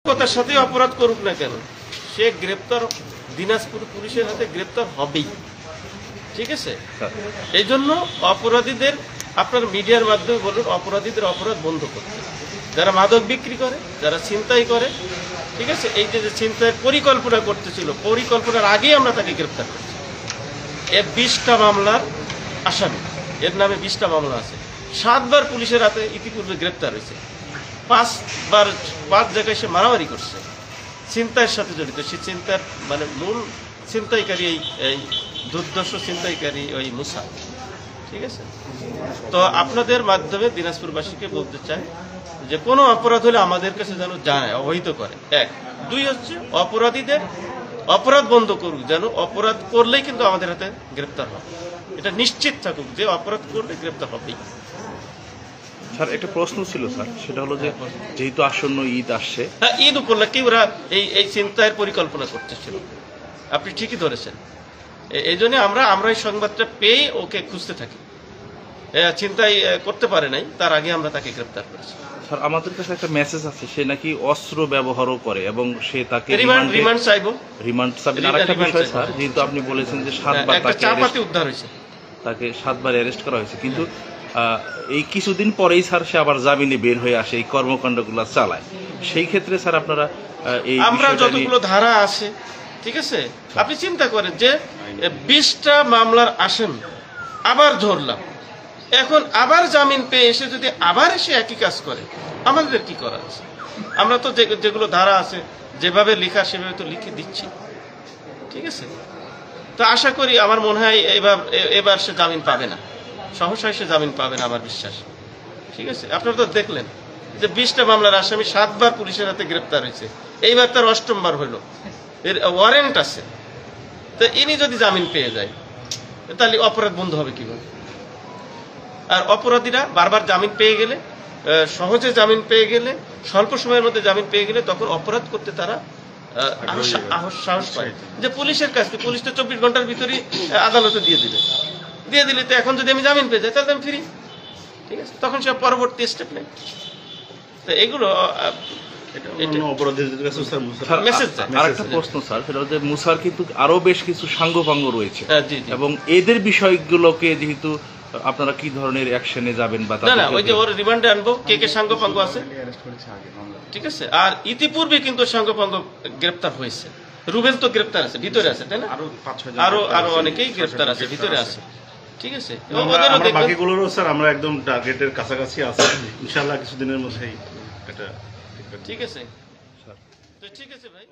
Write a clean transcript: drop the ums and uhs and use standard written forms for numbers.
কথার সাথে অপরাধ করুক না কেন, সে গ্রেপ্তার দিনাজপুর পুলিশের হাতে গ্রেপ্তার হবেই। ঠিক আছে, এই জন্য অপরাধীদের আপনার মিডিয়ার মাধ্যমে বলুন অপরাধীদের অপরাধ বন্ধ করতে, যারা মাদক বিক্রি করে, যারা ছিনতাই করে, ঠিক আছে, এই যে ছিনতাইয়ের পরিকল্পনা করতেছিল, পরিকল্পনার আগেই আমরা তাকে গ্রেপ্তার করছি। এর 20টা মামলার আসামি, এর নামে 20টা মামলা আছে। 7 বার পুলিশের হাতে ইতিপূর্বে গ্রেপ্তার হয়েছে। 5 জায়গায় সে মারামারি করছে, ছিনতাইয়ের সাথে জড়িত। সে ছিনতাইয়ের মানে মূল ছিনতাইকারী এই দুর্দর্শ ছিনতাইকারী ওই মুসা। ঠিক আছে, তো আপনাদের মাধ্যমে দিনাজপুরবাসীকে বলতে চাই যে কোনো অপরাধ হলে আমাদের কাছে যেন জানায়, অবহিত করে। 1, 2 হচ্ছে অপরাধীদের অপরাধ বন্ধ করুক, যেন অপরাধ করলেই কিন্তু আমাদের হাতে গ্রেপ্তার হবে, এটা নিশ্চিত থাকুক যে অপরাধ করলে গ্রেপ্তার হবেই। স্যার একটা প্রশ্ন ছিল স্যার, সেটা হলো যে যেহেতু আসন্ন ঈদ আসছে, হ্যাঁ, ঈদ উপলক্ষে ওরা এই চিন্তার পরিকল্পনা করতেছিল। আপনি ঠিকই ধরেছেন। এই জন্য আমরা এই সংবাদটা পেয়ে ওকে খুঁজতে থাকি। চিন্তাই করতে পারে নাই, তার আগে আমরা তাকে গ্রেপ্তার করেছি। স্যার আমাদের কাছে একটা মেসেজ আছে, সে নাকি অস্ত্র ব্যবহারও করে এবং সে তাকে রিমান্ড চাইবো। রিমান্ড চাইবেন। আরেকটা বিষয় স্যার, যেহেতু আপনি বলেছেন যে 7 বার তাকে 7 বার অ্যারেস্ট করা হয়েছে, কিন্তু এই কিছুদিন পরেই স্যার সে আবার জামিনে বের হয়ে আসে, এই কর্মকাণ্ডগুলো চালায়। সেই ক্ষেত্রে স্যার আপনারা এই আমরা যতগুলো ধারা আছে, ঠিক আছে, আপনি চিন্তা করেন যে 20টা মামলার আসামি আবার ধরলাম, এখন আবার জামিন পেয়ে এসে যদি আবার এসে একই কাজ করে, আমাদের কি করা আছে? আমরা তো যেগুলো ধারা আছে যেভাবে লেখা সেভাবে তো লিখে দিচ্ছি। ঠিক আছে, তো আশা করি, আমার মনে হয় এবার সে জামিন পাবে না, সহসায় সে জামিন পাবে না আমার বিশ্বাস। ঠিক আছে, আপনারা তো দেখলেন যে 20টা মামলার আসামি 7 বার পুলিশের হাতে গ্রেপ্তার হয়েছে, এইবার তার 8ম বার হইল, এর ওয়ারেন্ট আছে। তো ইনি যদি জামিন পেয়ে যায় তাহলে অপরাধ বন্ধ হবে কিভাবে? আর অপরাধীরা বারবার জামিন পেয়ে গেলে, সহজে জামিন পেয়ে গেলে, স্বল্প সময়ের মধ্যে জামিন পেয়ে গেলে, তখন অপরাধ করতে তারা সাহস পায়। যে পুলিশের কাছে, পুলিশ তো 24 ঘন্টার ভিতরেই আদালতে দিয়ে দিলে তো এখন যদি আমি জামিন পেয়ে যাই তাহলে আমি ফ্রি। ঠিক আছে, তখন সে পরবর্তী স্টেপ নেই। তো এগুলো আরেকটা প্রশ্ন স্যার, সেটা হচ্ছে মুসার কিন্তু আরো বেশ কিছু সাঙ্গপাঙ্গ রয়েছে, এবং এদের বিষয়গুলোকে যেহেতু আপনারা কি ধরনের অ্যাকশনে যাবেন? বা না, ওই যে ওর রিমান্ডে আনবো, কে সাঙ্গপাঙ্গ আছে। ঠিক আছে, আর ইতিপূর্বে কিন্তু সাঙ্গপাঙ্গ গ্রেপ্তার হয়েছে। রুবেল তো গ্রেপ্তার আছে, ভিতরে আছে, তাই না? আরো অনেকেই গ্রেপ্তার আছে, ভিতরে আছে। ঠিক আছে, বাকিগুলোরও স্যার আমরা একদম টার্গেটের কাছাকাছি আছি, ইনশাআল্লাহ কিছুদিনের মধ্যেই এটা। ঠিক আছে, ঠিক আছে ভাই।